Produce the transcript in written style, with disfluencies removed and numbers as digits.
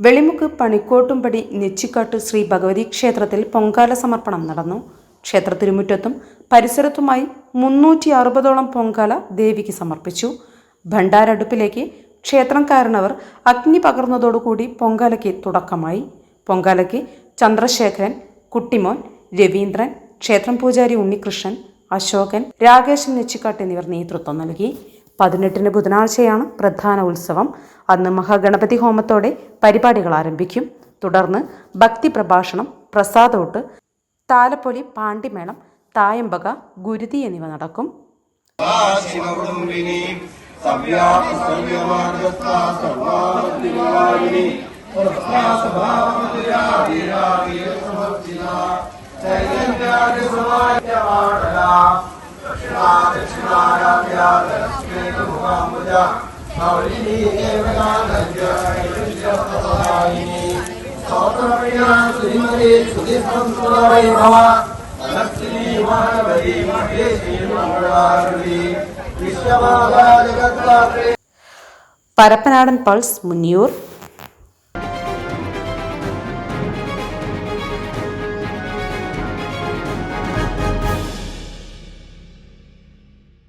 വെളിമുക്ക് പണിക്കോട്ടുംപടി നെച്ചിക്കാട്ട് ശ്രീ ഭഗവതി ക്ഷേത്രത്തിൽ പൊങ്കാല സമർപ്പണം നടന്നു. ക്ഷേത്ര തിരുമുറ്റത്തും പരിസരത്തുമായി 360ഓളം പൊങ്കാല ദേവിക്ക് സമർപ്പിച്ചു. ഭണ്ഡാരടുപ്പിലേക്ക് ക്ഷേത്രം കാരണവർ അഗ്നി പകർന്നതോടുകൂടി പൊങ്കാലയ്ക്ക് തുടക്കമായി. പൊങ്കാലയ്ക്ക് ചന്ദ്രശേഖരൻ, കുട്ടിമോൻ, രവീന്ദ്രൻ, ക്ഷേത്രം പൂജാരി ഉണ്ണികൃഷ്ണൻ, അശോകൻ, രാകേശൻ നെച്ചിക്കാട്ട് എന്നിവർ നേതൃത്വം നൽകി. 18 ബുധനാഴ്ചയാണ് പ്രധാന ഉത്സവം. അന്ന് മഹാഗണപതി ഹോമത്തോടെ പരിപാടികൾ ആരംഭിക്കും. തുടർന്ന് ഭക്തി പ്രഭാഷണം, പ്രസാദോട്ട്, താലപ്പൊലി, പാണ്ടിമേളം, തായമ്പക, ഗുരുതി എന്നിവ നടക്കും. പരപ്പനാടൻ പൾസ്, മുന്നിയൂർ.